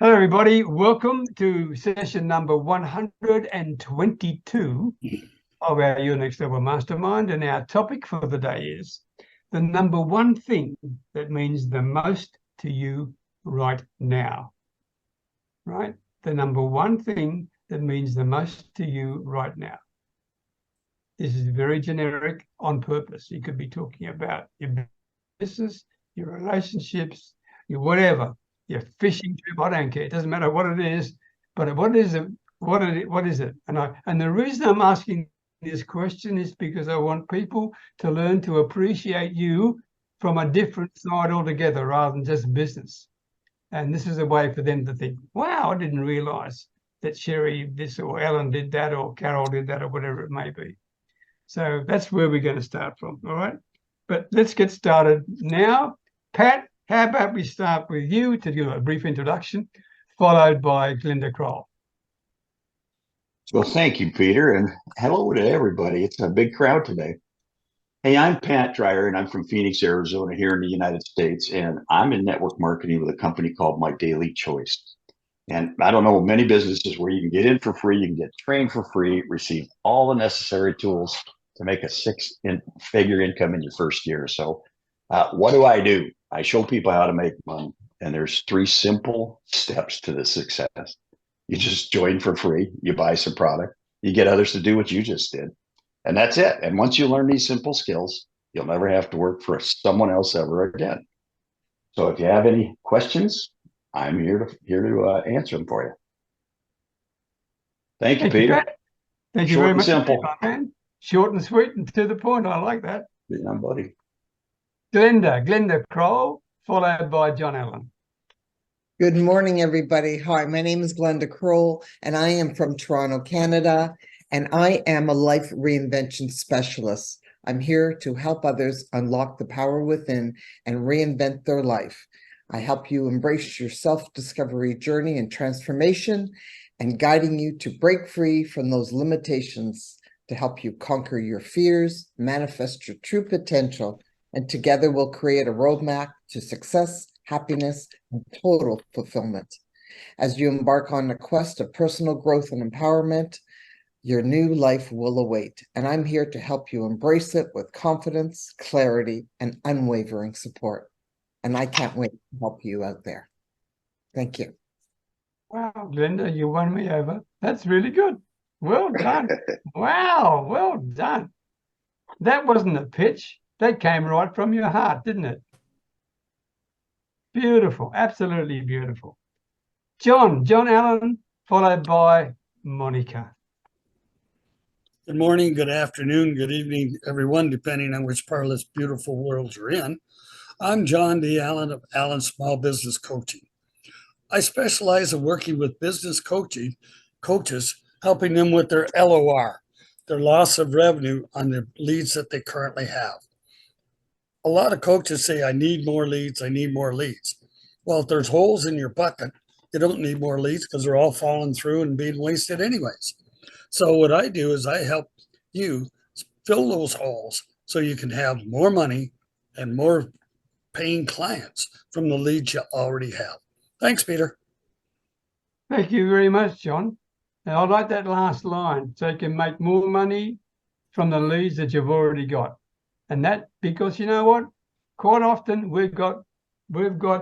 Hello, everybody. Welcome to session number 122 of our Your Next Level Mastermind. And our topic for the day is the number one thing that means the most to you right now. Right? The number one thing that means the most to you right now. This is very generic on purpose. You could be talking about your business, your relationships, your whatever. Your fishing trip, I don't care. It doesn't matter what it is, but what is it? What is it? And the reason I'm asking this question is because I want people to learn to appreciate you from a different side altogether, rather than just business. And this is a way for them to think, wow, I didn't realize that Sherry this or Ellen did that or Carol did that or whatever it may be. So that's where we're going to start from. All right. But let's get started now. Pat, how about we start with you to do a brief introduction, followed by Glenda Kroll. Well, thank you, Peter, and hello to everybody. It's a big crowd today. Hey, I'm Pat Dreyer, and I'm from Phoenix, Arizona, here in the United States, and I'm in network marketing with a company called My Daily Choice. And I don't know many businesses where you can get in for free, you can get trained for free, receive all the necessary tools to make a six-figure income in your first year. So what do? I show people how to make money, and there's 3 simple steps to the success. You just join for free, you buy some product, you get others to do what you just did, and that's it. And once you learn these simple skills, you'll never have to work for someone else ever again. So if you have any questions, I'm here to answer them for you. Thank you, Peter. Pat. Thank you very much. Simple. Short and sweet and to the point. I like that. Yeah, buddy. Glenda Kroll, followed by John Allen. Good morning, everybody. Hi, my name is Glenda Kroll, and I am from Toronto, Canada, and I am a life reinvention specialist. I'm here to help others unlock the power within and reinvent their life. I help you embrace your self-discovery journey and transformation, and guiding you to break free from those limitations to help you conquer your fears, manifest your true potential, and together we'll create a roadmap to success, happiness, and total fulfillment. As you embark on a quest of personal growth and empowerment, your new life will await, and I'm here to help you embrace it with confidence, clarity, and unwavering support. And I can't wait to help you out there. Thank you. Wow, Glenda, you won me over. That's really good. Well done. Wow, well done. That wasn't a pitch. That came right from your heart, didn't it? Beautiful, absolutely beautiful. John Allen, followed by Monica. Good morning, good afternoon, good evening, everyone, depending on which part of this beautiful world you're in. I'm John D. Allen of Allen Small Business Coaching. I specialize in working with business coaches, helping them with their LOR, their loss of revenue on the leads that they currently have. A lot of coaches say, I need more leads, I need more leads. Well, if there's holes in your bucket, you don't need more leads because they're all falling through and being wasted anyways. So what I do is I help you fill those holes so you can have more money and more paying clients from the leads you already have. Thanks, Peter. Thank you very much, John. Now, I like that last line, so you can make more money from the leads that you've already got. And that because you know what? Quite often we've got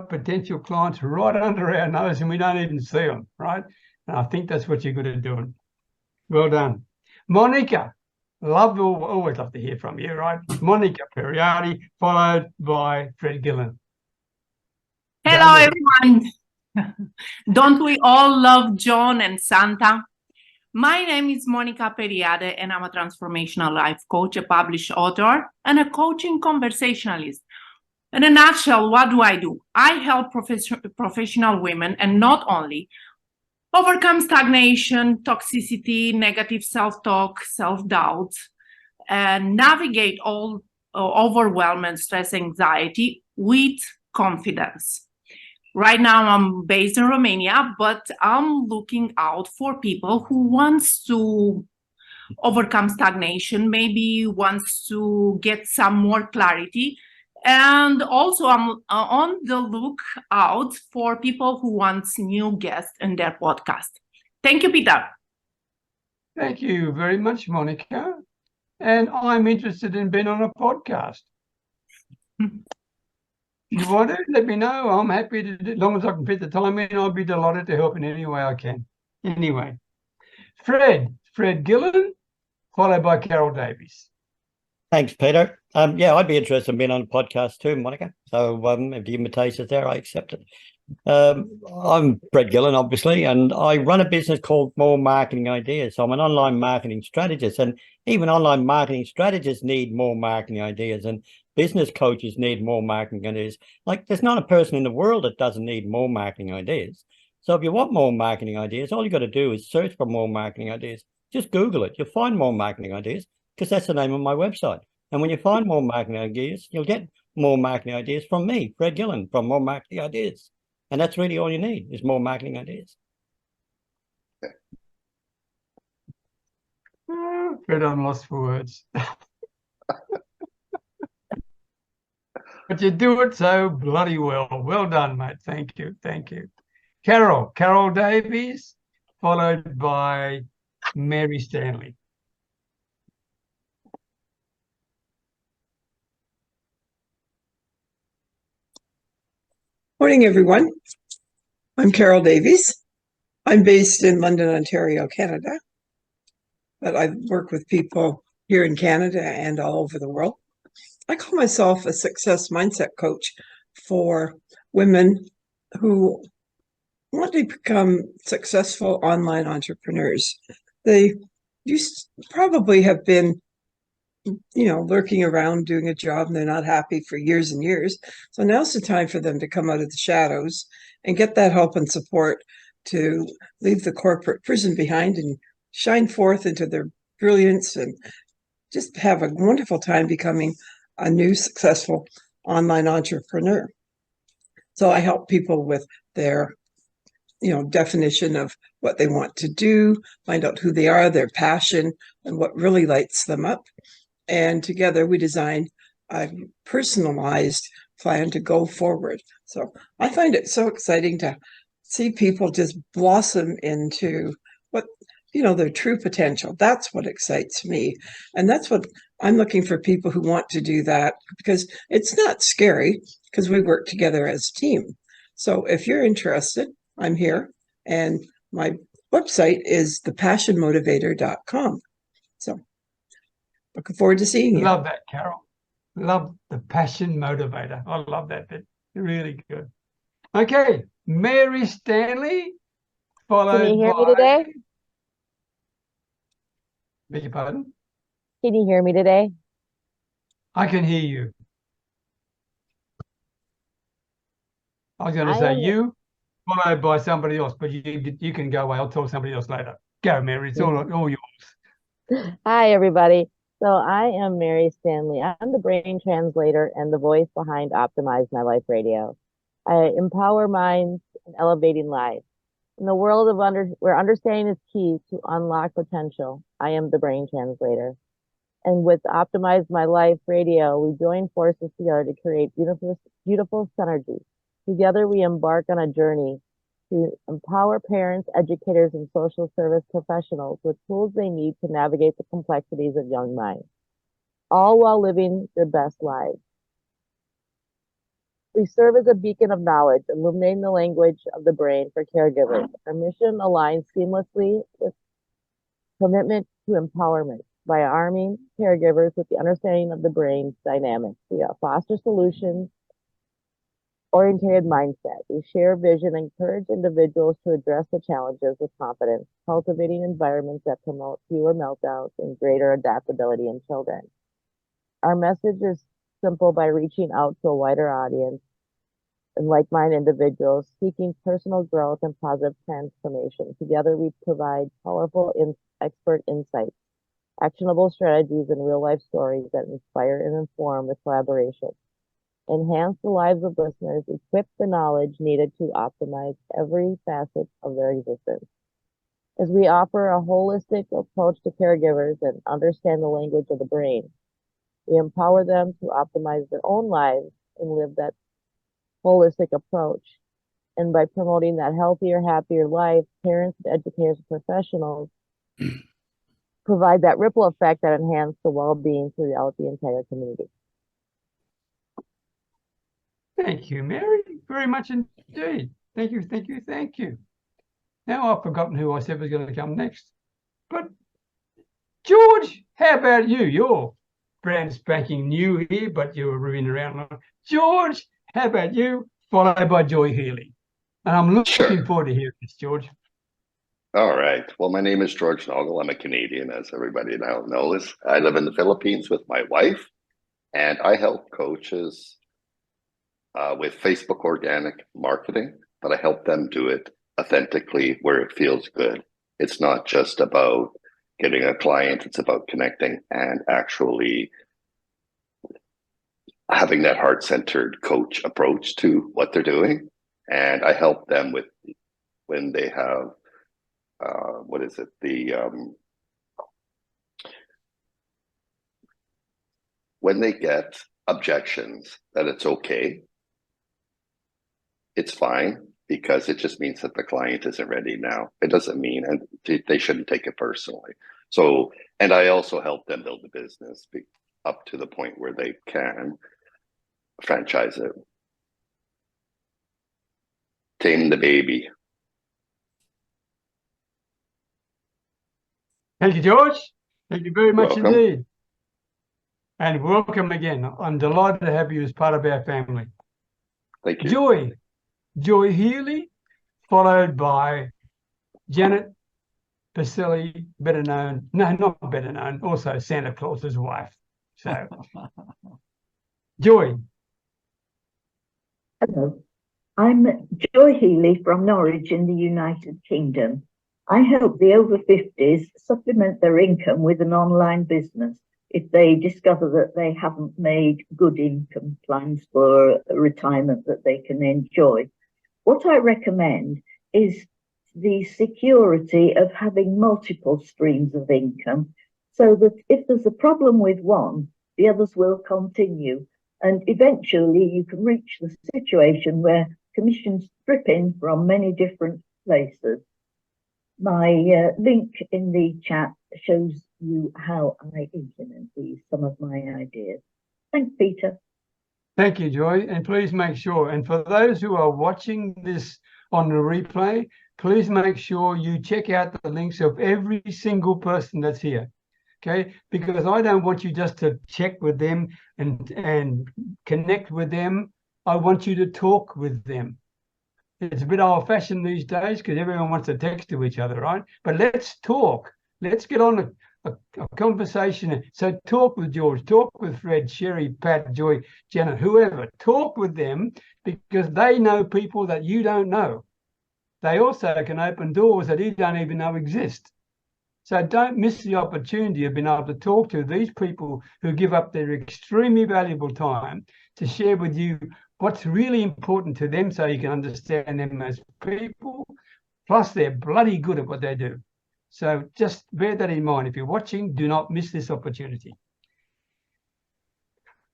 potential clients right under our nose and we don't even see them, right? And I think that's what you're good at doing. Well done. Monica, always love to hear from you, right? Monica Periotti, followed by Fred Gillen. Hello, everyone. Don't we all love John and Santa? My name is Monica Periade, and I'm a transformational life coach, a published author, and a coaching conversationalist. In a nutshell, what do? I help professional women, and not only, overcome stagnation, toxicity, negative self-talk, self-doubt, and navigate all overwhelm and stress, anxiety with confidence. Right now, I'm based in Romania, but I'm looking out for people who wants to overcome stagnation, maybe wants to get some more clarity, And also, I'm on the lookout for people who want new guests in their podcast. Thank you, Peter. Thank you very much, Monica. And I'm interested in being on a podcast. If you want to, let me know. I'm happy to, as long as I can fit the time in, I'll be delighted to help in any way I can. Anyway, Fred Gillen, followed by Carol Davies. Thanks, Peter. Yeah, I'd be interested in being on a podcast too, Monica. So if the invitation's there, I accept it. I'm Fred Gillen, obviously, and I run a business called More Marketing Ideas. So I'm an online marketing strategist, and even online marketing strategists need more marketing ideas, and business coaches need more marketing ideas. Like, there's not a person in the world that doesn't need more marketing ideas. So if you want more marketing ideas, all you got to do is search for more marketing ideas. Just Google it. You'll find more marketing ideas, because that's the name of my website. And when you find more marketing ideas, you'll get more marketing ideas from me, Fred Gillen, from More Marketing Ideas. And that's really all you need, is more marketing ideas. Fred, I'm lost for words. But you do it so bloody well. Well done, mate. Thank you. Thank you. Carol Davies, followed by Mary Stanley. Morning, everyone. I'm Carol Davies. I'm based in London, Ontario, Canada, but I work with people here in Canada and all over the world. I call myself a success mindset coach for women who want to become successful online entrepreneurs. They probably have been lurking around doing a job and they're not happy for years and years. So now's the time for them to come out of the shadows and get that help and support to leave the corporate prison behind and shine forth into their brilliance and just have a wonderful time becoming a new successful online entrepreneur. So I help people with their definition of what they want to do, find out who they are, their passion, and what really lights them up. And together we design a personalized plan to go forward. So I find it so exciting to see people just blossom into what, their true potential. That's what excites me. And that's what I'm looking for, people who want to do that, because it's not scary, because we work together as a team. So if you're interested, I'm here. And my website is thepassionmotivator.com. So looking forward to seeing you. Love that, Carol. Love the passion motivator. I love that bit. Really good. Okay, Mary Stanley, followed by... Can you hear me today? Beg your pardon? Can you hear me today? I can hear you. I was going to say you, followed by somebody else, but you can go away. I'll tell somebody else later. Go, Mary. It's all yours. Hi, everybody. So I am Mary Stanley. I'm the brain translator and the voice behind Optimize My Life Radio. I empower minds and elevating lives. In the world of where understanding is key to unlock potential, I am the brain translator. And with Optimize My Life Radio, we join forces together to create beautiful synergy. Together, we embark on a journey to empower parents, educators, and social service professionals with tools they need to navigate the complexities of young minds, all while living their best lives. We serve as a beacon of knowledge, illuminating the language of the brain for caregivers. Our mission aligns seamlessly with commitment to empowerment by arming caregivers with the understanding of the brain's dynamics. We foster solutions oriented mindset. We share vision and encourage individuals to address the challenges with confidence, cultivating environments that promote fewer meltdowns and greater adaptability in children. Our message is simple: by reaching out to a wider audience and like-minded individuals seeking personal growth and positive transformation. Together, we provide powerful expert insights, actionable strategies, and real-life stories that inspire and inform with collaboration. Enhance the lives of listeners, equip the knowledge needed to optimize every facet of their existence. As we offer a holistic approach to caregivers and understand the language of the brain, We empower them to optimize their own lives and live that holistic approach. And by promoting that healthier, happier life, parents, educators, and professionals provide that ripple effect that enhance the well-being throughout the entire community. Thank you, Mary, very much indeed. Thank you, thank you, thank you. Now I've forgotten who I said was going to come next. But George, how about you? You're brand spanking new here, but you were moving around. George, how about you? Followed by Joy Healy. And I'm looking forward to hearing this, George. All right. Well, my name is George.naugle. I'm a Canadian, as everybody now knows. I live in the Philippines with my wife, and I help coaches with Facebook organic marketing, but I help them do it authentically where it feels good. It's not just about getting a client, it's about connecting and actually having that heart-centered coach approach to what they're doing. And I help them with when they have when they get objections, that it's okay. It's fine, because it just means that the client isn't ready now. It doesn't mean, and they shouldn't take it personally. So, and I also help them build the business up to the point where they can franchise it. Tame the baby. Thank you, George. Thank you very much Welcome. indeed. And welcome again. I'm delighted to have you as part of our family. Thank you. Joy Healy, followed by Janet Pacelli, not better known, also Santa Claus's wife. So, Joy. Hello, I'm Joy Healy from Norwich in the United Kingdom. I help the over 50s supplement their income with an online business if they discover that they haven't made good income plans for retirement that they can enjoy. What I recommend is the security of having multiple streams of income, so that if there's a problem with one, the others will continue. And eventually you can reach the situation where commissions drip in from many different places. My link in the chat shows you how I implement some of my ideas. Thanks, Peter. Thank you, Joy. And please make sure, and for those who are watching this on the replay, please make sure you check out the links of every single person that's here. Okay, because I don't want you just to check with them and connect with them. I want you to talk with them. It's a bit old-fashioned these days because everyone wants to text to each other, right? But let's talk. Let's get on a conversation. So talk with George, talk with Fred, Sherry, Pat, Joy, Jenna, whoever. Talk with them because they know people that you don't know. They also can open doors that you don't even know exist. So don't miss the opportunity of being able to talk to these people who give up their extremely valuable time to share with you what's really important to them so you can understand them as people. Plus, they're bloody good at what they do. So just bear that in mind. If you're watching, do not miss this opportunity.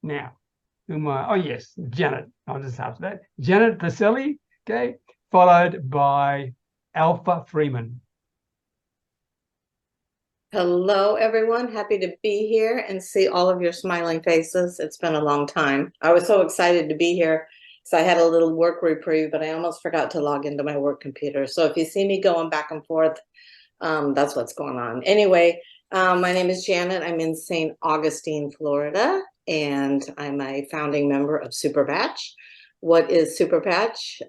Now, who am I? Oh, yes, Janet. I'll just after that. Janet Pacelli, okay, followed by Alpha Freeman. Hello, everyone. Happy to be here and see all of your smiling faces. It's been a long time. I was so excited to be here because I had a little work reprieve, but I almost forgot to log into my work computer. So if you see me going back and forth, that's what's going on. Anyway, my name is Janet. I'm in St. Augustine, Florida, and I'm a founding member of Superpatch. What is Superpatch?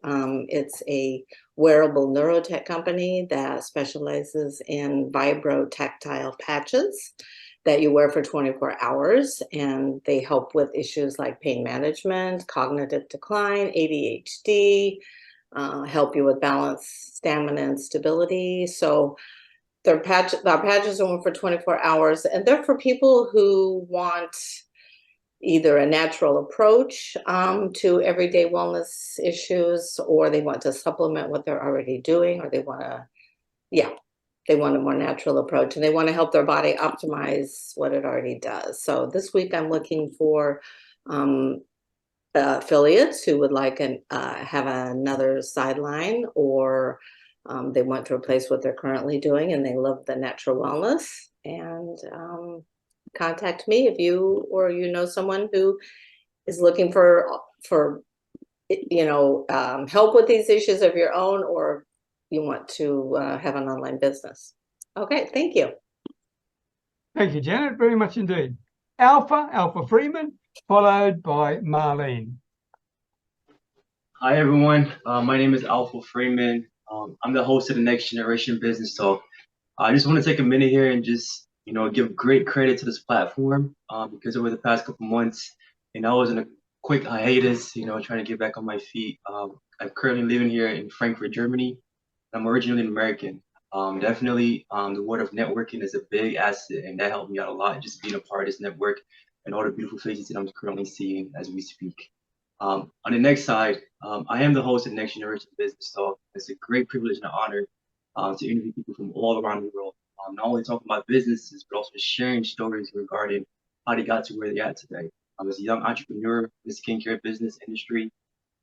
It's a wearable neurotech company that specializes in vibro-tactile patches that you wear for 24 hours. And they help with issues like pain management, cognitive decline, ADHD, help you with balance, stamina, and stability. So our patches are on for 24 hours, and they're for people who want either a natural approach to everyday wellness issues, or they want to supplement what they're already doing, or they want to, they want a more natural approach, and they want to help their body optimize what it already does. So this week I'm looking for affiliates who would like have another sideline, or they want to replace what they're currently doing and they love the natural wellness. And contact me if you know someone who is looking for help with these issues of your own, or you want to have an online business. Okay, thank you. Thank you, Janet, very much indeed. Alpha Freeman, followed by Marlene. Hi, everyone. My name is Alpha Freeman. I'm the host of the Next Generation Business Talk. I just want to take a minute here and just, give great credit to this platform because over the past couple months, I was in a quick hiatus, trying to get back on my feet. I'm currently living here in Frankfurt, Germany. I'm originally American. Definitely, the word of networking is a big asset, and that helped me out a lot, just being a part of this network and all the beautiful faces that I'm currently seeing as we speak. On the next side, I am the host of Next Generation Business Talk. It's a great privilege and honor to interview people from all around the world, not only talking about businesses, but also sharing stories regarding how they got to where they're at today. As a young entrepreneur in the skincare business industry,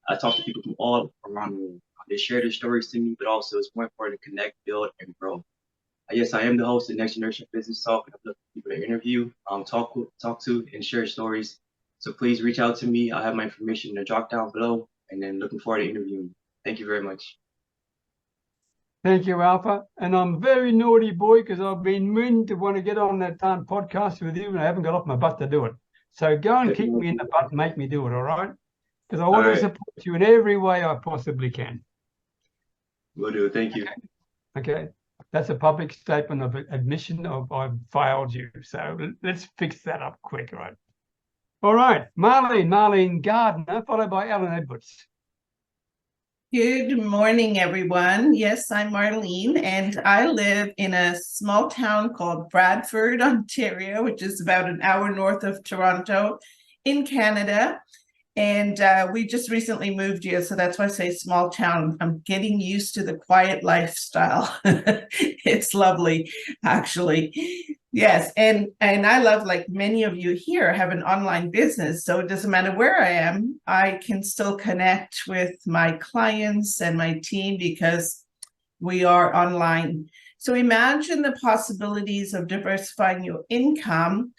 I talk to people from all around the world. They share their stories to me, but also it's more important to connect, build, and grow. Yes, I am the host of Next Generation Business Talk, and I'm looking for people to interview, talk to, and share stories. So please reach out to me. I have my information in the drop down below, and then looking forward to interviewing you. Thank you very much. Thank you, Alpha. And I'm a very naughty boy because I've been meaning to want to get on that podcast with you, and I haven't got off my butt to do it. So go and kick me in the butt and make me do it, all right? Because I want to support you in every way I possibly can. Will do. Thank you. Okay. That's a public statement of admission of I've failed you. So let's fix that up quick, right? All right. Marlene Gardner, followed by Ellen Edwards. Good morning, everyone. Yes, I'm Marlene, and I live in a small town called Bradford, Ontario, which is about an hour north of Toronto in Canada. And we just recently moved here, so that's why I say small town. I'm getting used to the quiet lifestyle. It's lovely, actually. Yes, and I love, like many of you here, have an online business. So it doesn't matter where I am, I can still connect with my clients and my team because we are online. So imagine the possibilities of diversifying your income.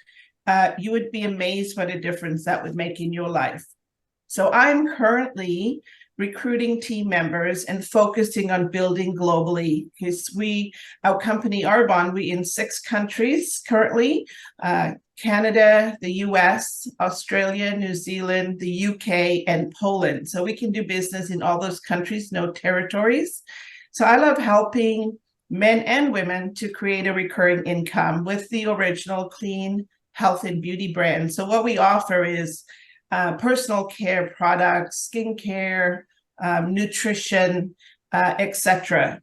You would be amazed what a difference that would make in your life. So I'm currently recruiting team members and focusing on building globally because our company Arbonne, we in 6 countries currently, Canada, the US, Australia, New Zealand, the UK, and Poland. So we can do business in all those countries, no territories. So I love helping men and women to create a recurring income with the original clean health and beauty brand. So what we offer is personal care products, skincare, nutrition, etc.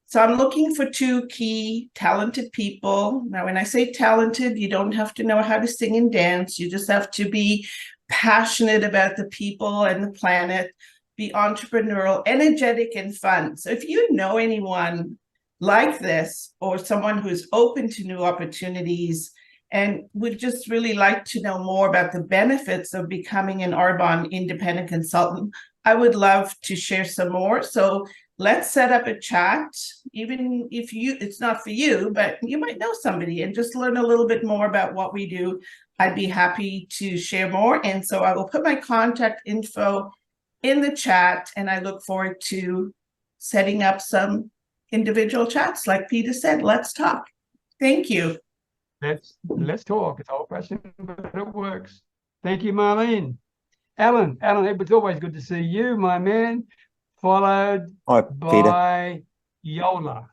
So I'm looking for 2 key talented people. Now, when I say talented, you don't have to know how to sing and dance. You just have to be passionate about the people and the planet, be entrepreneurial, energetic, and fun. So if you know anyone like this, or someone who's open to new opportunities and would just really like to know more about the benefits of becoming an Arbonne independent consultant, I would love to share some more. So let's set up a chat, even if it's not for you, but you might know somebody, and just learn a little bit more about what we do. I'd be happy to share more. And so I will put my contact info in the chat, and I look forward to setting up some individual chats. Like Peter said, let's talk. Thank you. Let's talk. It's old-fashioned, but it works. Thank you, Marlene. Alan, it's always good to see you, my man. Followed by Yola.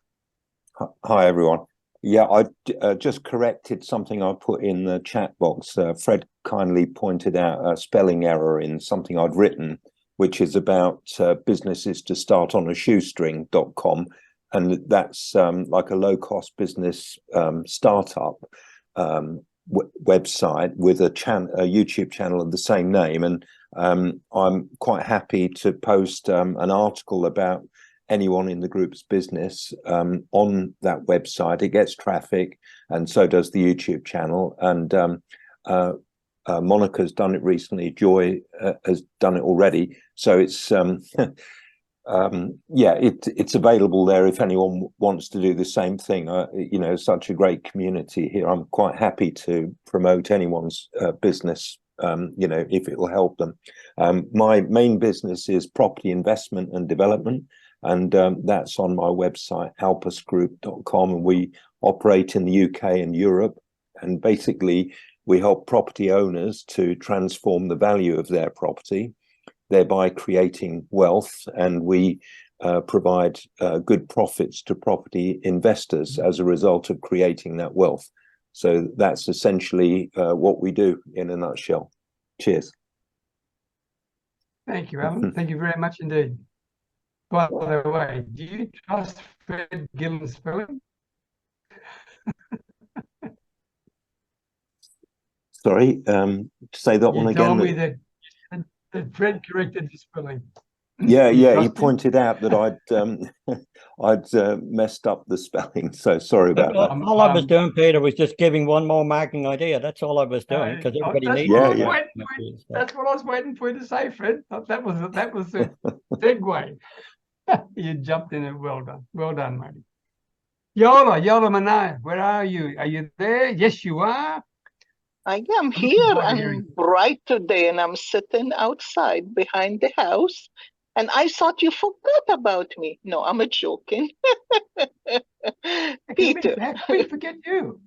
Hi, everyone. Yeah, I just corrected something I put in the chat box. Fred kindly pointed out a spelling error in something I'd written, which is about businesses to start on a shoestring.com. And that's like a low-cost business startup website with a YouTube channel of the same name. And I'm quite happy to post an article about anyone in the group's business on that website. It gets traffic, and so does the YouTube channel. And Monica's done it recently. Joy has done it already. So it's it's available there if anyone wants to do the same thing. You know, such a great community here. I'm quite happy to promote anyone's business, you know, if it will help them. My main business is property investment and development, and that's on my website, alpasgroup.com, and we operate in the UK and Europe, and basically we help property owners to transform the value of their property, thereby creating wealth, and we provide good profits to property investors as a result of creating that wealth. So that's essentially what we do in a nutshell. Cheers. Thank you, Alan. Thank you very much indeed. By the way, do you trust Fred Gillen's spelling? Sorry, say that one again. You told me that Fred corrected the spelling. Yeah, he pointed out that I'd messed up the spelling, so sorry about that. All I was doing, Peter, was just giving one more marketing idea. That's all I was doing, because everybody needs it. That's what I was waiting for you to say, Fred. That was the segue. You jumped in it. Well done, matey. Yola Manai, where are you? Are you there? Yes, you are. I am here. I'm bright today, and I'm sitting outside behind the house. And I thought you forgot about me. No, I'm joking. Peter, how can we forget you?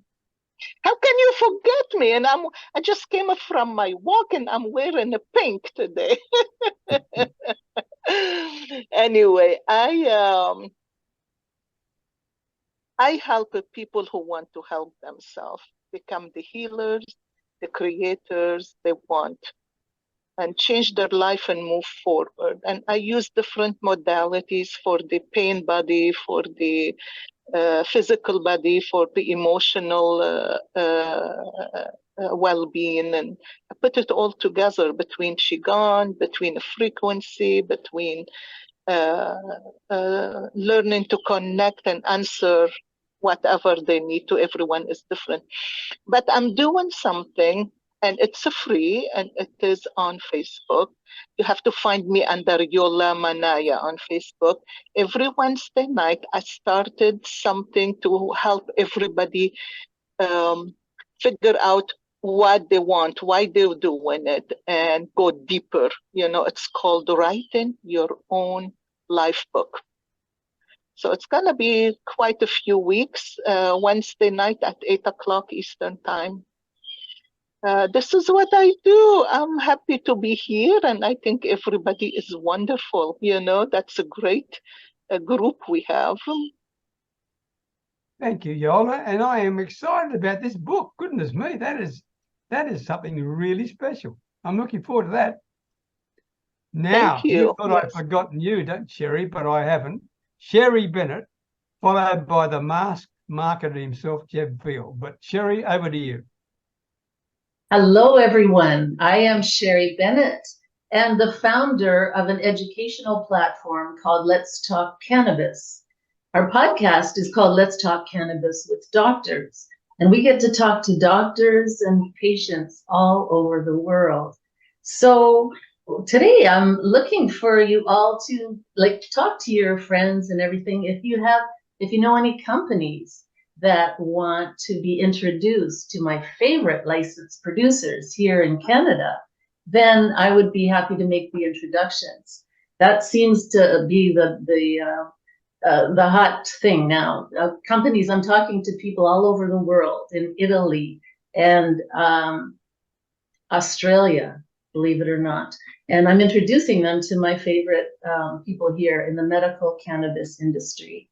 How can you forget me? And I just came from my walk, and I'm wearing a pink today. Anyway, I help people who want to help themselves become the healers, the creators they want, and change their life and move forward. And I use different modalities for the pain body, for the physical body, for the emotional well-being, and I put it all together between Qigong, between frequency, between learning to connect and answer whatever they need to. Everyone is different. But I'm doing something, and it's free, and it is on Facebook. You have to find me under Yola Manaya on Facebook. Every Wednesday night, I started something to help everybody figure out what they want, why they're doing it, and go deeper. You know, it's called Writing Your Own Life Book. So it's going to be quite a few weeks, Wednesday night at 8 o'clock Eastern Time. This is what I do. I'm happy to be here, and I think everybody is wonderful. You know, that's a great group we have. Thank you, Yola. And I am excited about this book. Goodness me, that is something really special. I'm looking forward to that. Now, Thank you. thought I'd forgotten you, don't Sherry, but I haven't. Sherry Bennett, followed by the masked marketer himself, Jeb Field. But Sherry, over to you. Hello, everyone. I am Sherry Bennett, and the founder of an educational platform called Let's Talk Cannabis. Our podcast is called Let's Talk Cannabis with Doctors, and we get to talk to doctors and patients all over the world. So today I'm looking for you all to talk to your friends and everything. If you know any companies that want to be introduced to my favorite licensed producers here in Canada, then I would be happy to make the introductions. That seems to be the hot thing now. Companies, I'm talking to people all over the world, in Italy and Australia, believe it or not. And I'm introducing them to my favorite people here in the medical cannabis industry.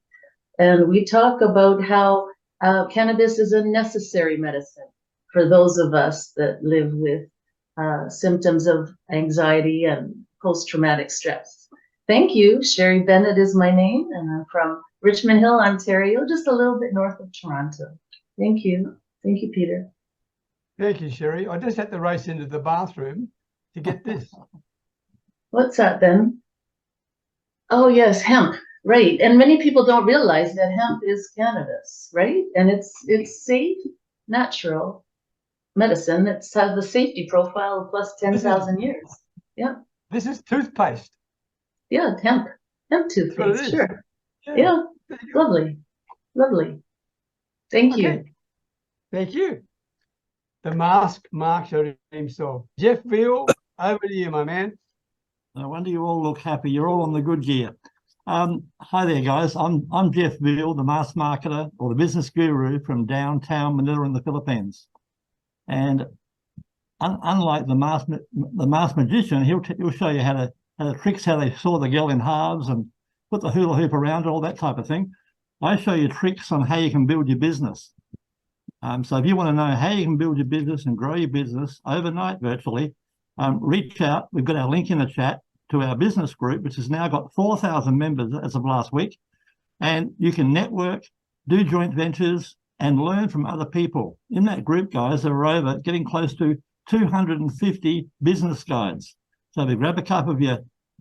And we talk about how cannabis is a necessary medicine for those of us that live with symptoms of anxiety and post-traumatic stress. Thank you. Sherry Bennett is my name, and I'm from Richmond Hill, Ontario, just a little bit north of Toronto. Thank you. Thank you, Peter. Thank you, Sherry. I just had to race into the bathroom to get this. What's that then? Oh, yes, hemp. Right. And many people don't realize that hemp is cannabis, right? And it's safe, natural medicine. It's has the safety profile of plus 10,000 years. Yeah. This is toothpaste. Yeah, hemp That's what it toothpaste. is. Sure. Yeah. Yeah. There you go. Lovely. Lovely. Thank Okay. you. Thank you. The mask marketer himself. Jeff Veal, over to you, my man. No wonder you all look happy. You're all on the good gear. Hi there, guys. I'm Jeff Veal, the mass marketer or the business guru from downtown Manila in the Philippines. And unlike the mass magician, he'll show you how the tricks, how they saw the girl in halves and put the hula hoop around it, all that type of thing. I show you tricks on how you can build your business. So if you want to know how you can build your business and grow your business overnight virtually, reach out. We've got our link in the chat to our business group, which has now got 4,000 members as of last week. And you can network, do joint ventures, and learn from other people. In that group, guys, there are over getting close to 250 business guides. So if you grab a cup of your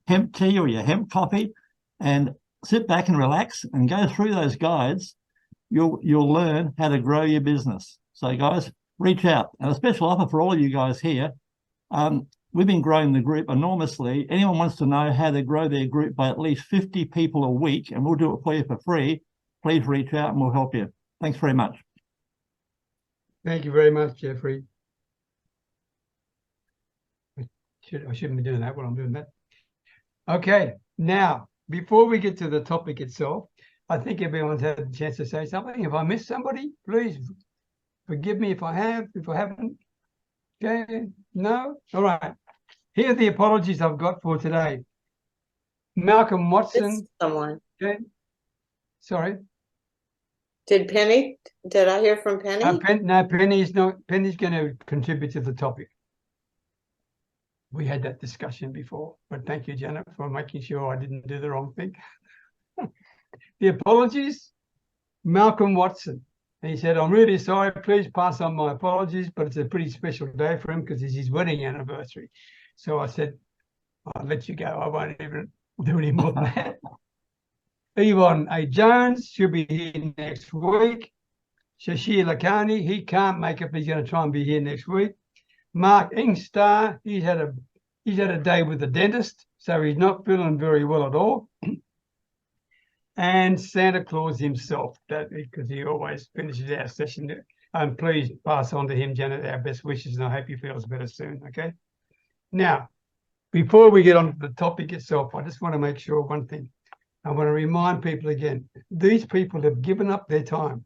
hemp tea or your hemp coffee and sit back and relax and go through those guides, you'll learn how to grow your business. So guys, reach out. And a special offer for all of you guys here. We've been growing the group enormously. Anyone wants to know how to grow their group by at least 50 people a week, and we'll do it for you for free, please reach out and we'll help you. Thanks very much. Thank you very much, Jeffrey. I shouldn't be doing that while I'm doing that. Okay, now, before we get to the topic itself, I think everyone's had a chance to say something. If I missed somebody, please forgive me if I have, if I haven't. Okay, no? All right. Here are the apologies I've got for today. Malcolm Watson. Someone. Okay. Sorry. Did I hear from Penny? No, Penny's going to contribute to the topic. We had that discussion before, but thank you, Janet, for making sure I didn't do the wrong thing. The apologies, Malcolm Watson. And he said, I'm really sorry, please pass on my apologies, but it's a pretty special day for him because it's his wedding anniversary. So I said, I'll let you go. I won't even do any more than that. Yvonne A. Jones, she'll be here next week. Shashir Lakhani, he can't make it, but he's going to try and be here next week. Mark Ingstar, he's had a day with the dentist, so he's not feeling very well at all. And Santa Claus himself, because he always finishes our session. And please pass on to him, Janet, our best wishes, and I hope he feels better soon, okay? Now, before we get on to the topic itself, I just want to make sure one thing. I want to remind people again, these people have given up their time,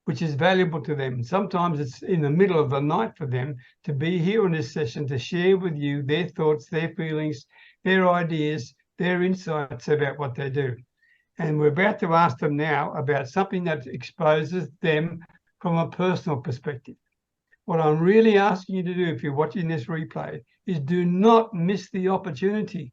which is valuable to them. Sometimes it's in the middle of the night for them to be here in this session to share with you their thoughts, their feelings, their ideas, their insights about what they do. And we're about to ask them now about something that exposes them from a personal perspective. What I'm really asking you to do, if you're watching this replay, is do not miss the opportunity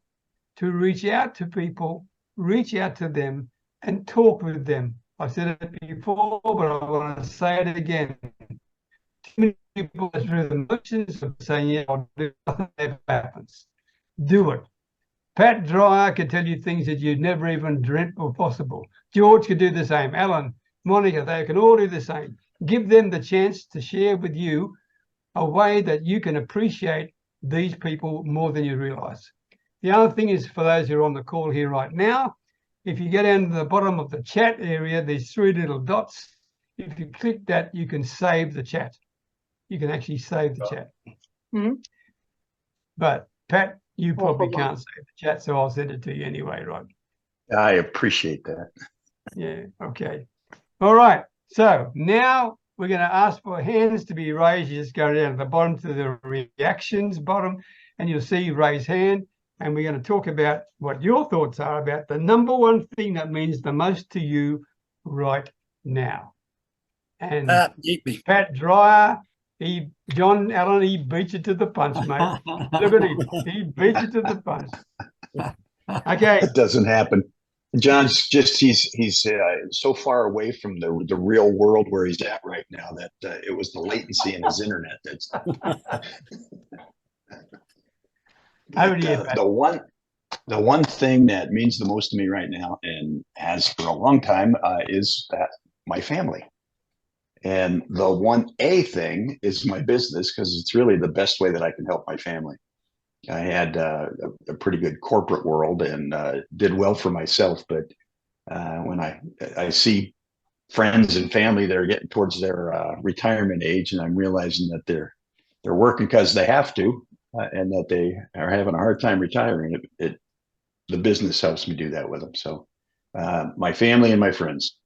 to reach out to people, reach out to them, and talk with them. I've said it before, but I want to say it again. Too many people go through the motions of saying, yeah, I'll do it, nothing ever happens. Do it. Pat Dreyer could tell you things that you'd never even dreamt were possible. George could do the same. Alan, Monica, they can all do the same. Give them the chance to share with you a way that you can appreciate these people more than you realize. The other thing is, for those who are on the call here right now, if you go down to the bottom of the chat area, there's 3 little dots. If you click that, you can save the chat. You can actually save the chat. Mm-hmm. But Pat, you probably can't save the chat, so I'll send it to you anyway, right? I appreciate that. Yeah, okay. All right, so now we're going to ask for hands to be raised. You just go down to the bottom to the reactions bottom, and you'll see raise hand. And we're going to talk about what your thoughts are about the number one thing that means the most to you right now. And Pat Dreyer, John Allen, he beat you to the punch, mate. Look at him. He beat you to the punch. Okay. That doesn't happen. John's just, he's so far away from the real world where he's at right now that it was the latency in his internet. That's the The one thing that means the most to me right now, and has for a long time, is that my family. And the 1A thing is my business, because it's really the best way that I can help my family. I had a pretty good corporate world and did well for myself, but when I see friends and family that are getting towards their retirement age, and I'm realizing that they're working because they have to, and that they are having a hard time retiring, the business helps me do that with them. So my family and my friends.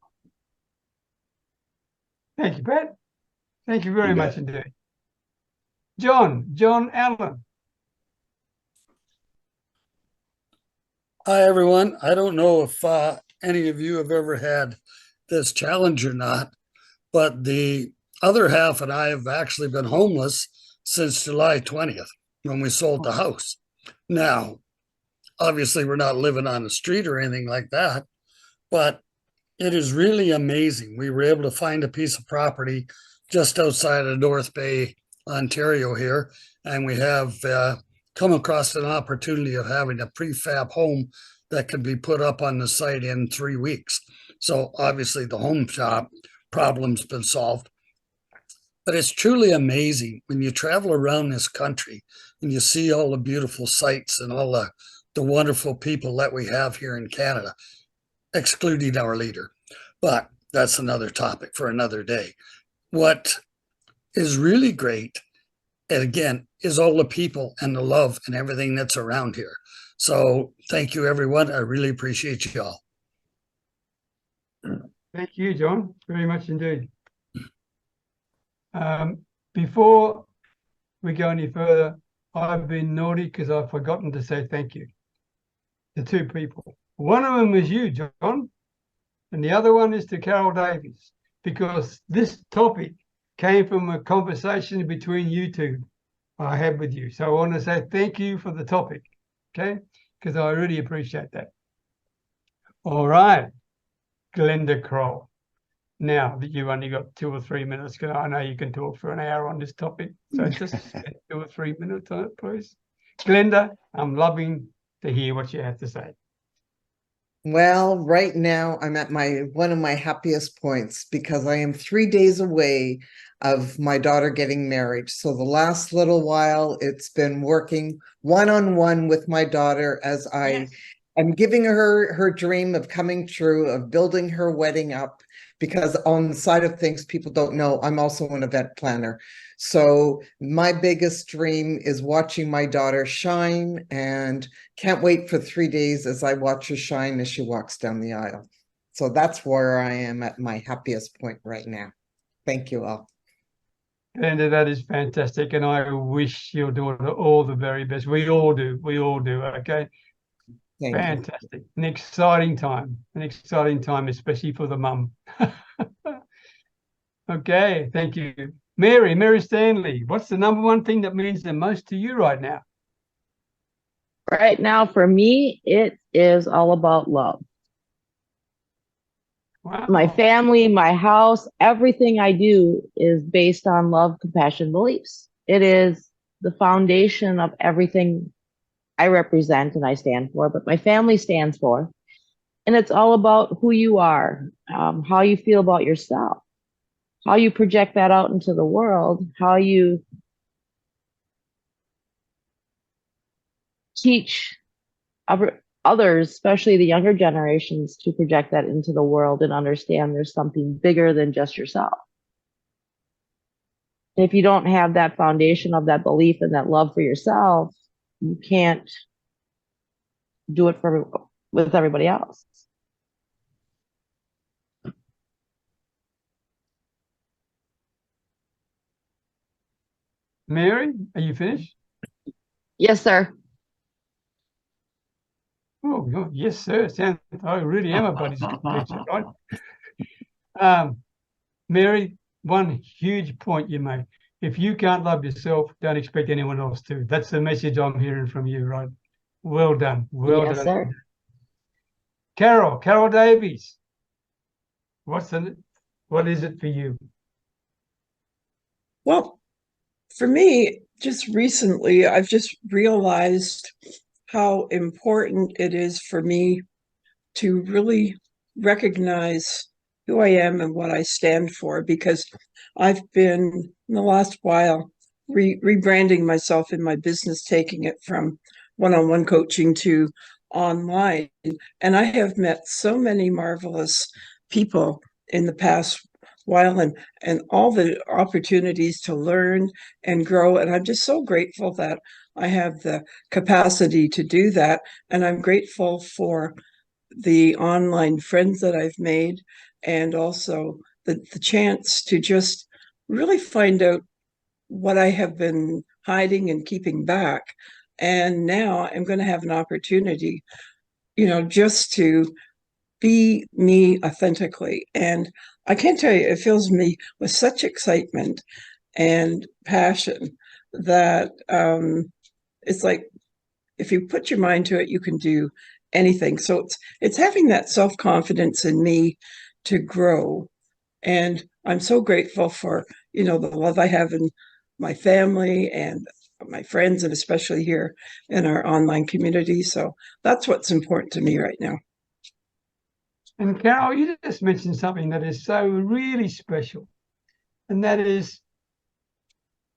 Thank you, Pat. Thank you very You much bet. indeed. John Allen. Hi, everyone. I don't know if any of you have ever had this challenge or not, but the other half and I have actually been homeless since July 20th when we sold the house. Now, obviously, we're not living on the street or anything like that, but it is really amazing. We were able to find a piece of property just outside of North Bay, Ontario here, and we have come across an opportunity of having a prefab home that could be put up on the site in 3 weeks. So obviously the home shop problem's been solved. But it's truly amazing when you travel around this country and you see all the beautiful sights and all the wonderful people that we have here in Canada, excluding our leader. But that's another topic for another day. What is really great, and again, is all the people and the love and everything that's around here. So thank you, everyone. I really appreciate you all. Thank you, John, very much indeed. Before we go any further, I've been naughty because I've forgotten to say thank you to two people. One of them is you, John, and the other one is to Carol Davies, because this topic came from a conversation between you two I had with you. So I want to say thank you for the topic, okay? Because I really appreciate that. All right, Glenda Kroll. Now that you've only got 2 or 3 minutes, because I know you can talk for an hour on this topic, so just spend 2 or 3 minutes on it, please. Glenda, I'm loving to hear what you have to say. Well, right now I'm at one of my happiest points because I am 3 days away of my daughter getting married. So the last little while it's been working one-on-one with my daughter as I am giving her her dream of coming true, of building her wedding up, because on the side of things, people don't know, I'm also an event planner. So my biggest dream is watching my daughter shine, and can't wait for 3 days as I watch her shine as she walks down the aisle. So that's where I am at my happiest point right now. Thank you all. Glenda, that is fantastic, and I wish your daughter all the very best. We all do, okay? Thank Fantastic. You. An exciting time, especially for the mum. Okay, thank you. Mary Stanley, what's the number one thing that means the most to you right now? Right now, for me, it is all about love. Wow. My family, my house, everything I do is based on love, compassion, beliefs. It is the foundation of everything I represent and I stand for, but my family stands for. And it's all about who you are, how you feel about yourself, how you project that out into the world, how you teach others, especially the younger generations, to project that into the world and understand there's something bigger than just yourself. And if you don't have that foundation of that belief and that love for yourself, you can't do it with everybody else. Mary, are you finished? Yes, sir. Oh, yes, sir. I really am a buddy's teacher, right? Mary, one huge point you made. If you can't love yourself, don't expect anyone else to. That's the message I'm hearing from you, right? Well done. Well Yes, done. sir. Carol Davies. What is it for you? Well, for me, just recently, I've just realized how important it is for me to really recognize who I am and what I stand for, because I've been in the last while rebranding myself in my business, taking it from one-on-one coaching to online. And I have met so many marvelous people in the past while, and all the opportunities to learn and grow. And I'm just so grateful that I have the capacity to do that. And I'm grateful for the online friends that I've made, and also the chance to just really find out what I have been hiding and keeping back. And now I'm going to have an opportunity, just to be me authentically. And I can't tell you, it fills me with such excitement and passion that it's like, if you put your mind to it, you can do anything. So it's having that self-confidence in me to grow. And I'm so grateful for, the love I have in my family and my friends, and especially here in our online community. So that's what's important to me right now. And Carol, you just mentioned something that is so really special, and that is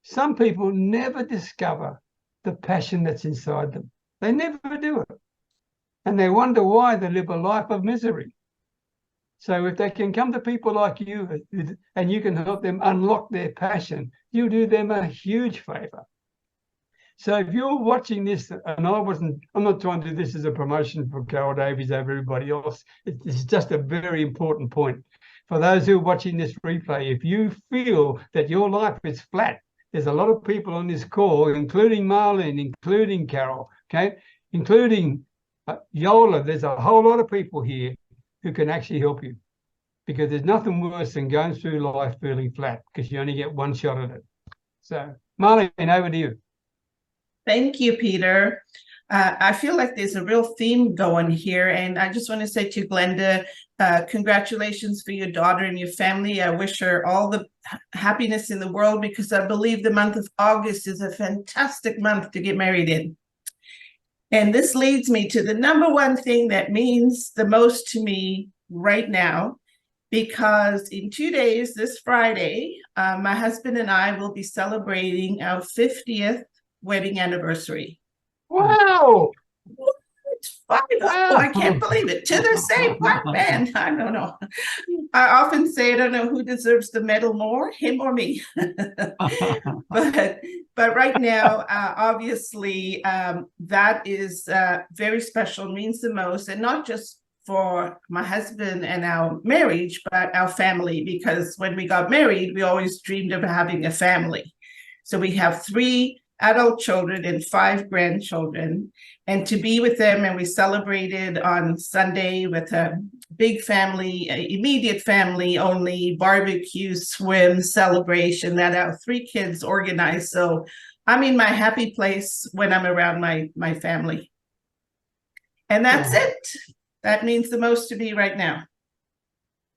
some people never discover the passion that's inside them. They never do it. And they wonder why they live a life of misery. So if they can come to people like you and you can help them unlock their passion, you do them a huge favor. So if you're watching this, and I'm not trying to do this as a promotion for Carol Davies over everybody else. It's just a very important point. For those who are watching this replay, if you feel that your life is flat, there's a lot of people on this call, including Marlene, including Carol, okay, including Yola. There's a whole lot of people here who can actually help you, because there's nothing worse than going through life feeling flat, because you only get one shot at it. So Marlene, over to you. Thank you, Peter. I feel like there's a real theme going here, and I just want to say to Glenda, congratulations for your daughter and your family. I wish her all the happiness in the world, because I believe the month of August is a fantastic month to get married in. And this leads me to the number one thing that means the most to me right now, because in 2 days, this Friday, my husband and I will be celebrating our 50th wedding anniversary. Wow! What? Wow. I can't believe it. To the same part, man. I don't know. I often say I don't know who deserves the medal more, him or me. but right now, obviously, that is very special, means the most, and not just for my husband and our marriage, but our family, because when we got married, we always dreamed of having a family. So we have 3 adult children and 5 grandchildren, and to be with them. And we celebrated on Sunday with a big family, immediate family only, barbecue, swim, celebration that our 3 kids organized. So I'm in my happy place when I'm around my family. And that's it. That means the most to me right now.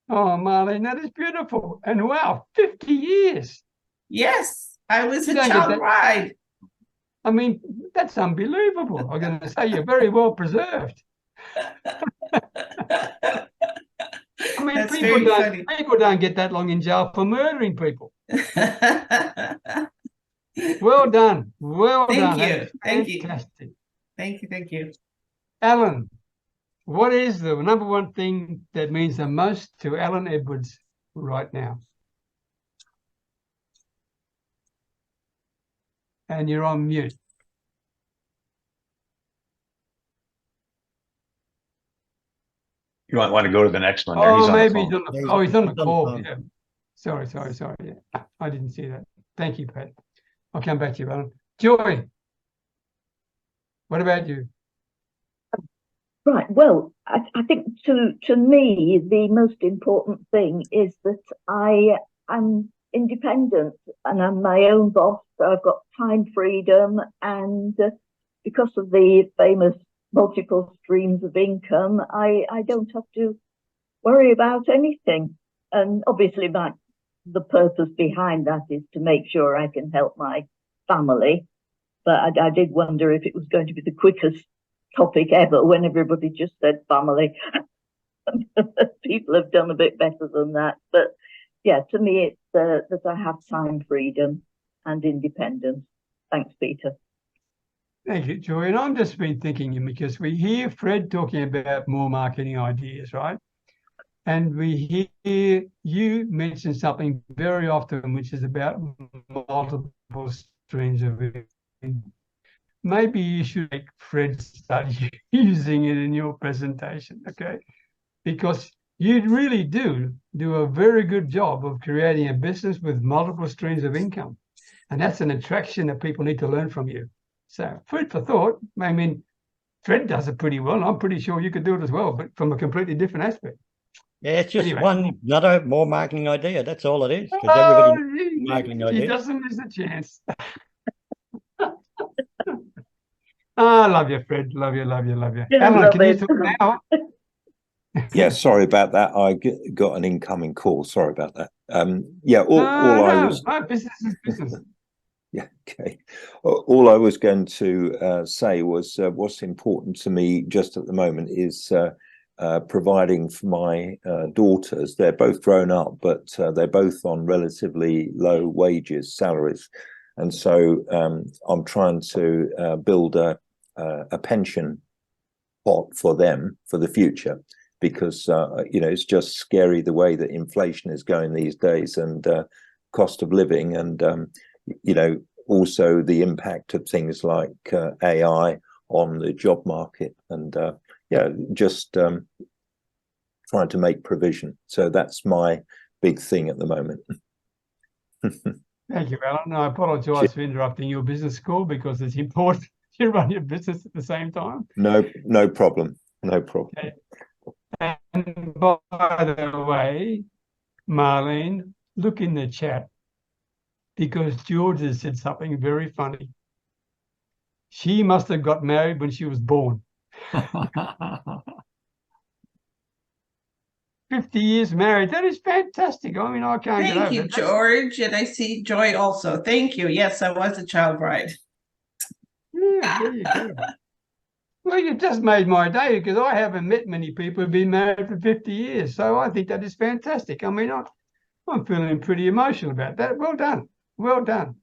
Oh, Marlene, that is beautiful. And wow, 50 years. Yes, I was a child bride. I mean, that's unbelievable. I'm going to say you're very well preserved. I mean, That's people don't get that long in jail for murdering people. Well done. Well done. Thank you. Thank you. Fantastic. Thank you. Thank you. Alan, what is the number one thing that means the most to Alan Edwards right now? And you're on mute. You might want to go to the next one. There. He's on the call. Yeah. Sorry. Yeah. I didn't see that. Thank you, Pat. I'll come back to you, Alan. Joy, what about you? Right. Well, I think to me, the most important thing is that I am independent and I'm my own boss. I've got time freedom, and because of the famous multiple streams of income, I don't have to worry about anything. And obviously the purpose behind that is to make sure I can help my family. But I did wonder if it was going to be the quickest topic ever when everybody just said family. People have done a bit better than that. But yeah, to me, it's that I have time freedom and independence. Thanks, Peter. Thank you, Joy. And I've just been thinking, because we hear Fred talking about more marketing ideas, right? And we hear you mention something very often, which is about multiple streams of income. Maybe you should make Fred start using it in your presentation, okay? Because you really do a very good job of creating a business with multiple streams of income. And that's an attraction that people need to learn from you. So food for thought. I mean, Fred does it pretty well. And I'm pretty sure you could do it as well, but from a completely different aspect. Yeah, it's just Anyway. another more marketing idea. That's all it is. Because everybody marketing He ideas. doesn't miss a chance. I love you, Fred. Love you, love you, love you. Yeah, Alan, love can you it. talk now? Yeah, sorry about that. I got an incoming call. Sorry about that. Yeah, all business is business. Yeah, okay. All I was going to say was what's important to me just at the moment is providing for my daughters. They're both grown up, but they're both on relatively low wages, salaries. And so I'm trying to build a pension pot for them for the future, because it's just scary the way that inflation is going these days, and cost of living, and also the impact of things like AI on the job market, and just trying to make provision. So that's my big thing at the moment. Thank you, Alan. I apologise for interrupting your business call, because it's important you run your business at the same time. No problem. No problem. Okay. And by the way, Marlene, look in the chat, because George has said something very funny. She must have got married when she was born. 50 years married. That is fantastic. I mean, I can't get over Thank you, that. George. And I see Joy also. Thank you. Yes, I was a child bride. Yeah, there you go. Well, you just made my day, because I haven't met many people who've been married for 50 years. So I think that is fantastic. I mean, I'm feeling pretty emotional about that. Well done. Well done.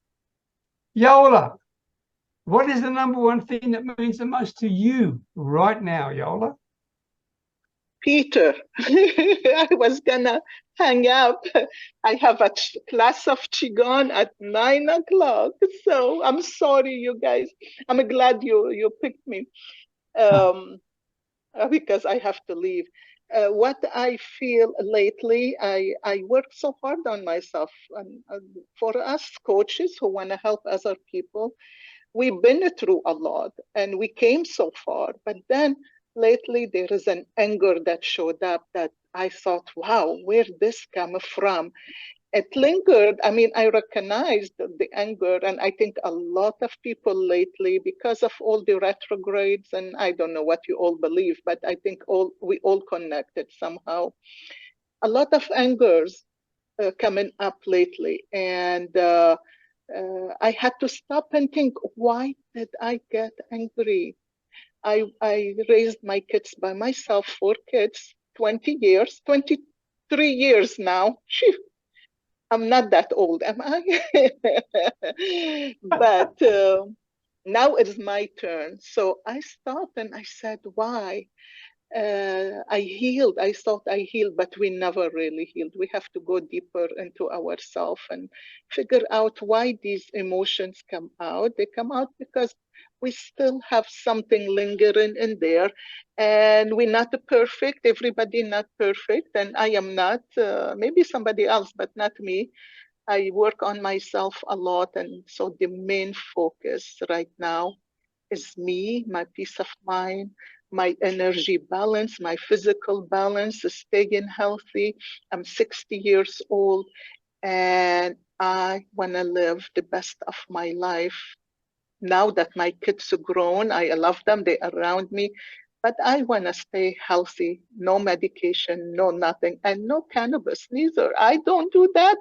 Yola, what is the number one thing that means the most to you right now, Yola? Peter, I was gonna hang up. I have a class of Qigong at 9 o'clock. So I'm sorry, you guys. I'm glad you picked me because I have to leave. What I feel lately, I work so hard on myself. And for us coaches who want to help other people, we've been through a lot and we came so far. But then lately there is an anger that showed up that I thought, wow, where this come from? It lingered. I mean, I recognized the anger, and I think a lot of people lately, because of all the retrogrades, and I don't know what you all believe, but I think we all connected somehow. A lot of angers coming up lately, and I had to stop and think, why did I get angry? I raised my kids by myself, 4 kids, 20 years, 23 years now. I'm not that old, am I? But now it's my turn. So I stopped and I said, why? I healed. I thought I healed, but we never really healed. We have to go deeper into ourselves and figure out why these emotions come out. They come out because we still have something lingering in there, and we're not perfect. Everybody not perfect, and I am not. Maybe somebody else, but not me. I work on myself a lot, and so the main focus right now is me, my peace of mind, my energy balance, my physical balance, staying healthy. I'm 60 years old and I want to live the best of my life. Now that my kids are grown, I love them, they're around me, but I want to stay healthy. No medication, no nothing, and no cannabis neither. I don't do that.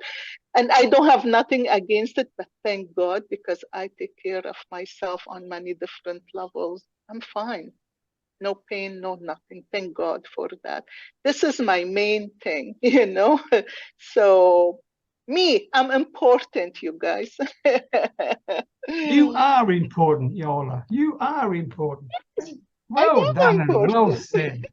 And I don't have nothing against it, but thank God, because I take care of myself on many different levels. I'm fine. No pain, no nothing. Thank God for that. This is my main thing, So I'm important, you guys. You are important, Yola. You are important. I Well am done and well important. said.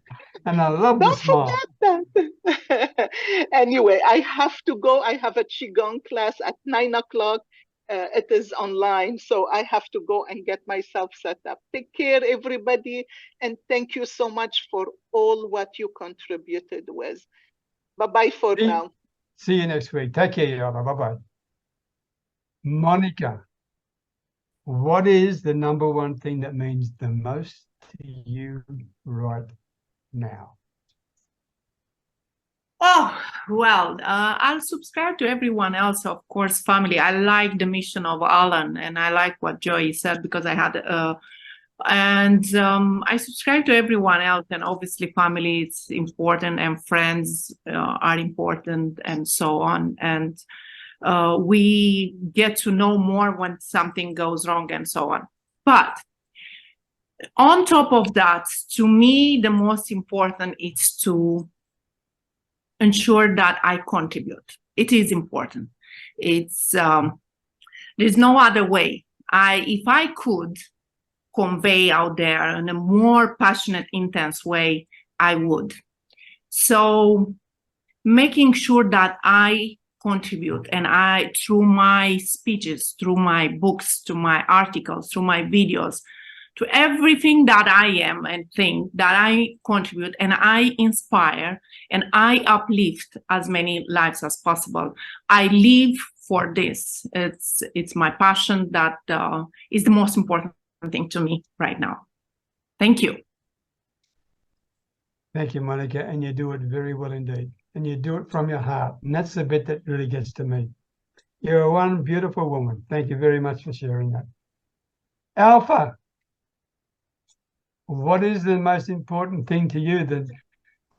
And I love the Don't smile. forget that. Anyway, I have to go. I have a Qigong class at 9 o'clock. It is online, so I have to go and get myself set up. Take care, everybody, and thank you so much for all what you contributed with. Bye-bye for now. See you next week. Take care, Yola. Bye-bye. Monica, what is the number one thing that means the most to you right now? Oh, well, I'll subscribe to everyone else, of course, family. I like the mission of Alan, and I like what Joy said because I had, I subscribe to everyone else, and obviously family is important, and friends are important, and so on. And we get to know more when something goes wrong, and so on. But on top of that, to me, the most important is to ensure that I contribute. It is important. It's there's no other way. If I could convey out there in a more passionate, intense way, I would. So making sure that I contribute, and I, through my speeches, through my books, to my articles, through my videos, to everything that I am and think, that I contribute and I inspire and I uplift as many lives as possible. I live for this. It's my passion that is the most important thing to me right now. Thank you. Thank you, Monica. And you do it very well indeed. And you do it from your heart. And that's the bit that really gets to me. You're one beautiful woman. Thank you very much for sharing that. Alpha, what is the most important thing to you? That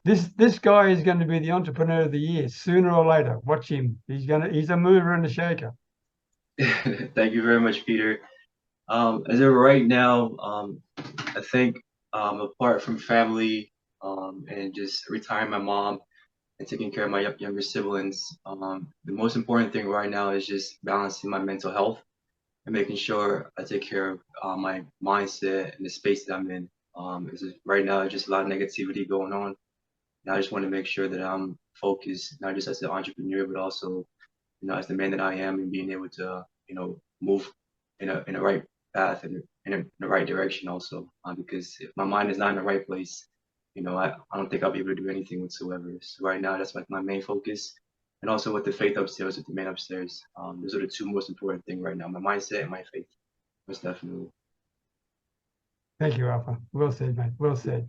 this guy is going to be the entrepreneur of the year sooner or later. Watch him. He's a mover and a shaker. Thank you very much, Peter. As of right now, I think apart from family and just retiring my mom and taking care of my younger siblings, the most important thing right now is just balancing my mental health and making sure I take care of my mindset and the space that I'm in. Right now, there's just a lot of negativity going on. And I just want to make sure that I'm focused, not just as an entrepreneur, but also, as the man that I am, and being able to, move in a right path and in the right direction also. Because if my mind is not in the right place, I don't think I'll be able to do anything whatsoever. So right now, that's like my main focus. And also with the faith upstairs, with the man upstairs. Those are the two most important things right now, my mindset and my faith, most definitely. Thank you, Alpha. Well said, mate. Well said.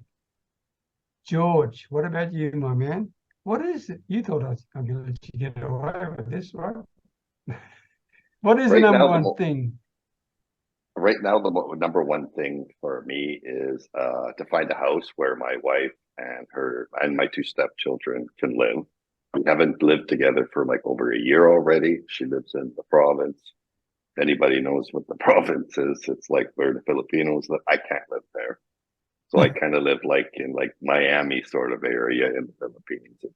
George, what about you, my man? What is it? You thought I'm going to let you get away with this, right? What is the number one thing? Right now, the number one thing for me is to find a house where my wife and my two stepchildren can live. We haven't lived together for like over a year already. She lives in the province. If anybody knows what the province is, it's like where the Filipinos live. I can't live there. So I kind of live like in like Miami sort of area in the Philippines. It's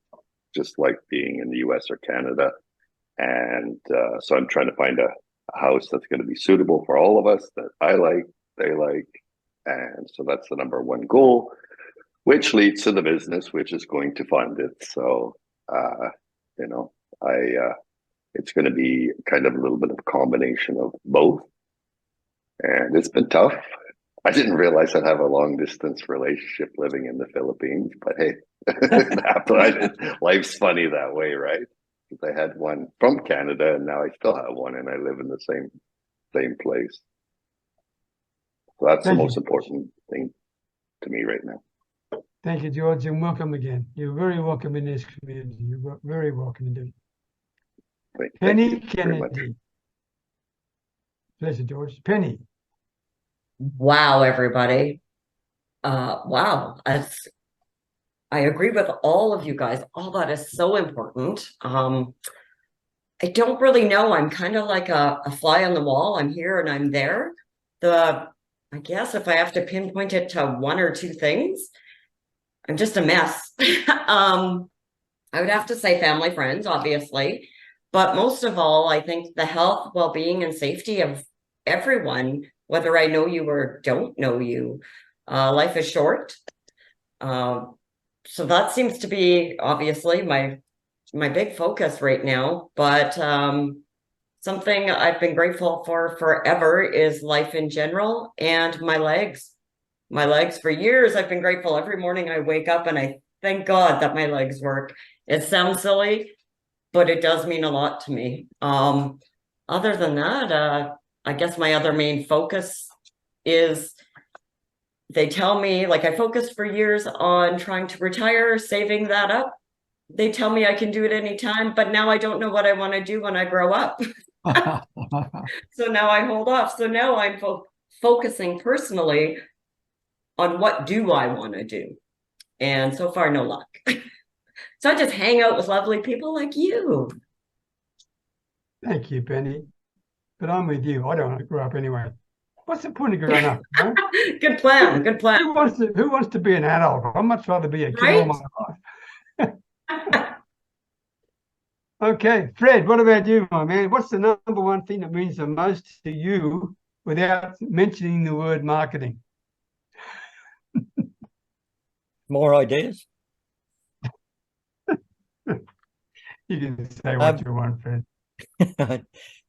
just like being in the US or Canada. And so I'm trying to find a house that's going to be suitable for all of us, that I like, they like. And so that's the number one goal, which leads to the business, which is going to fund it. So, it's going to be kind of a little bit of a combination of both. And it's been tough. I didn't realize I'd have a long distance relationship living in the Philippines, but hey, life's funny that way, right? Because I had one from Canada and now I still have one and I live in the same place. So that's the most important thing to me right now. Thank you, George, and welcome again. You're very welcome in this community. You're very welcome indeed. Penny Kennedy. Pleasure, George. Penny. Wow, everybody. Wow. I agree with all of you guys. All that is so important. I don't really know. I'm kind of like a fly on the wall. I'm here and I'm there. The I guess if I have to pinpoint it to one or two things, I'm just a mess. I would have to say family, friends, obviously. But most of all, I think the health, well-being, and safety of everyone, whether I know you or don't know you. Life is short. So that seems to be obviously my big focus right now. But something I've been grateful for forever is life in general and my legs. My legs for years, I've been grateful. Every morning I wake up and I thank God that my legs work. It sounds silly, but it does mean a lot to me. Other than that, I guess my other main focus is, they tell me, like, I focused for years on trying to retire, saving that up. They tell me I can do it anytime, but now I don't know what I want to do when I grow up. So now I hold off. So now I'm focusing personally on what do I want to do. And so far, no luck. So I just hang out with lovely people like you. Thank you, Penny. But I'm with you. I don't want to grow up anyway. What's the point of growing up? You know? Good plan. Good plan. Who wants to be an adult? I'd much rather be a kid all my life. Okay, Fred, what about you, my man? What's the number one thing that means the most to you without mentioning the word marketing? More ideas? You can say what you want, Fred.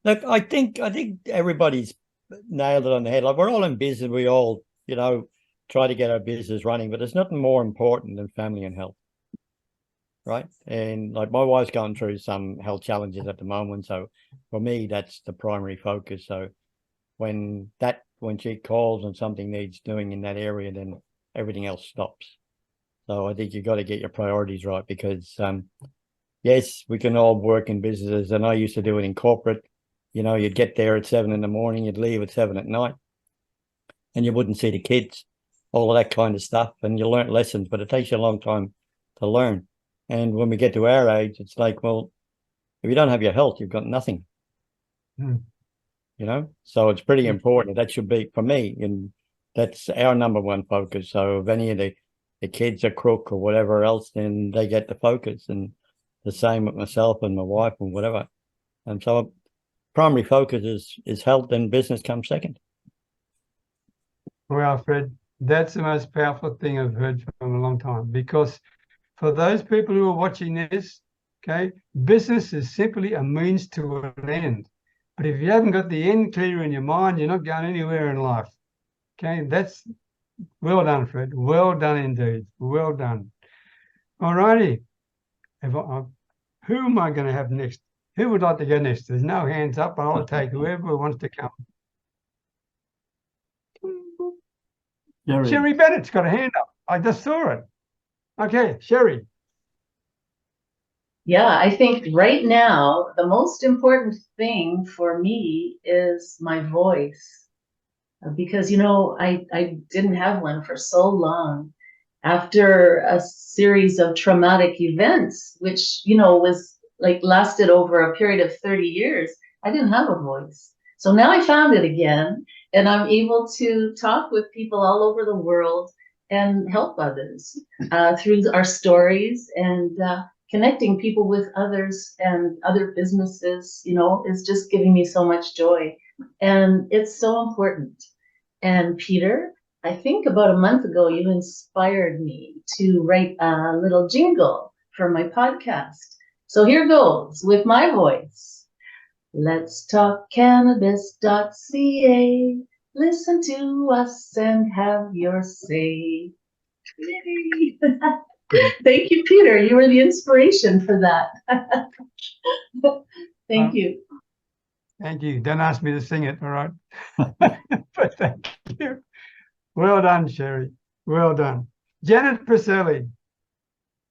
Look, I think everybody's nailed it on the head. Like, we're all in business. We all, try to get our business running, but there's nothing more important than family and health. Right. And like, my wife's going through some health challenges at the moment. So for me, that's the primary focus. So when she calls and something needs doing in that area, then everything else stops. So I think you've got to get your priorities right, because yes, we can all work in businesses, and I used to do it in corporate. You'd get there at 7 in the morning, you'd leave at 7 at night, and you wouldn't see the kids, all of that kind of stuff. And you learn lessons, but it takes you a long time to learn. And when we get to our age, it's like, well, if you don't have your health, you've got nothing. So it's pretty important. That should be, for me, and that's our number one focus. So if any of the kids are crook or whatever else, then they get the focus. And the same with myself and my wife and whatever. And so primary focus is health, and business comes second. Well, Fred, that's the most powerful thing I've heard from a long time, because for those people who are watching this, okay, business is simply a means to an end. But if you haven't got the end clear in your mind, you're not going anywhere in life. Okay, that's well done, Fred. Well done indeed. Well done. All righty. Who am I going to have next? Who would like to go next? There's no hands up, but I'll take whoever wants to come. Sherry Bennett's got a hand up. I just saw it. Okay, Sherry. Yeah, I think right now, the most important thing for me is my voice. Because, I didn't have one for so long. After a series of traumatic events, which, was like lasted over a period of 30 years, I didn't have a voice. So now I found it again, and I'm able to talk with people all over the world and help others through our stories, and connecting people with others and other businesses, is just giving me so much joy. And it's so important. And Peter, I think about a month ago, you inspired me to write a little jingle for my podcast. So here goes with my voice. Let's talk cannabis.ca. Listen to us and have your say. Thank you, Peter. You were the inspiration for that. Thank you. Thank you. Don't ask me to sing it, all right? But thank you. Well done, Sherry. Well done. Janet Priscelli,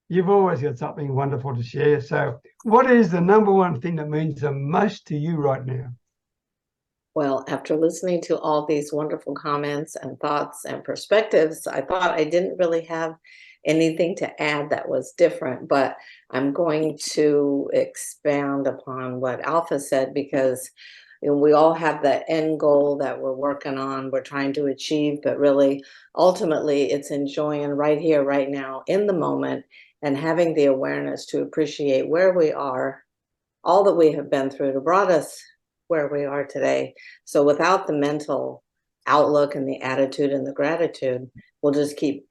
you've always got something wonderful to share. So what is the number one thing that means the most to you right now? Well, after listening to all these wonderful comments and thoughts and perspectives, I thought I didn't really have anything to add that was different, but I'm going to expound upon what Alpha said, because And we all have that end goal that we're working on, we're trying to achieve, but really, ultimately, it's enjoying right here, right now, in the moment, and having the awareness to appreciate where we are, all that we have been through to brought us where we are today. So without the mental outlook and the attitude and the gratitude, we'll just keep,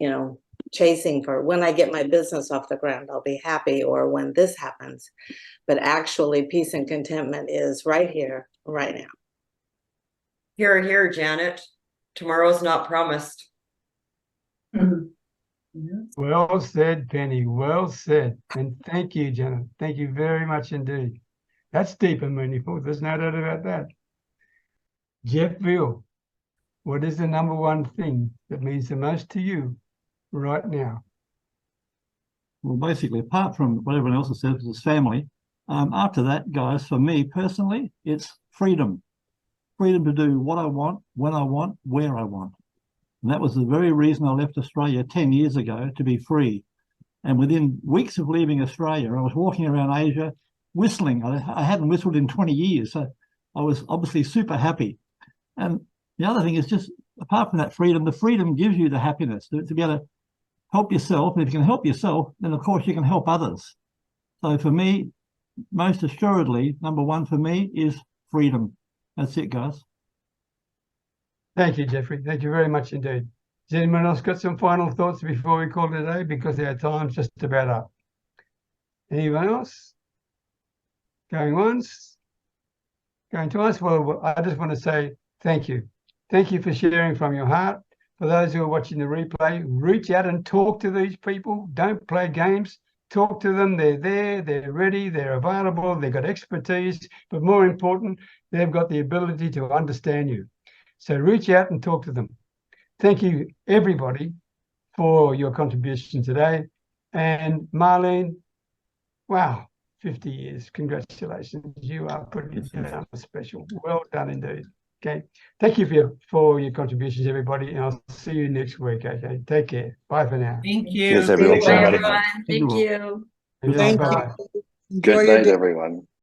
chasing for when I get my business off the ground, I'll be happy, or when this happens. But actually, peace and contentment is right here, right now. Here, here, Janet. Tomorrow's not promised. Well said, Penny. Well said. And thank you, Janet. Thank you very much indeed. That's deep and meaningful. There's no doubt about that. Jeff Veal, what is the number one thing that means the most to you right now? Well, basically, apart from what everyone else has said, it's family. After that, guys, for me personally, it's freedom. Freedom to do what I want, when I want, where I want. And that was the very reason I left Australia 10 years ago, to be free. And within weeks of leaving Australia, I was walking around Asia whistling. I hadn't whistled in 20 years, so I was obviously super happy. And the other thing is just, apart from that freedom, the freedom gives you the happiness to be able to help yourself. And if you can help yourself, then of course you can help others. So for me, most assuredly, number one for me is freedom. That's it, guys. Thank you, Jeffrey. Thank you very much indeed. Has anyone else got some final thoughts before we call it a day? Because our time's just about up. Anyone else? Going once? Going twice? Well, I just want to say thank you. Thank you for sharing from your heart. For those who are watching the replay, reach out and talk to these people. Don't play games. Talk to them. They're there. They're ready. They're available. They've got expertise. But more important, they've got the ability to understand you. So reach out and talk to them. Thank you, everybody, for your contribution today. And Marlene, wow, 50 years. Congratulations. You are pretty damn special. Well done indeed. Okay. Thank you for your contributions, everybody. And I'll see you next week. Okay. Take care. Bye for now. Thank you. Cheers, everyone. Bye, everyone. Thank you. Thank Bye. you. Good Enjoy your night, day. everyone.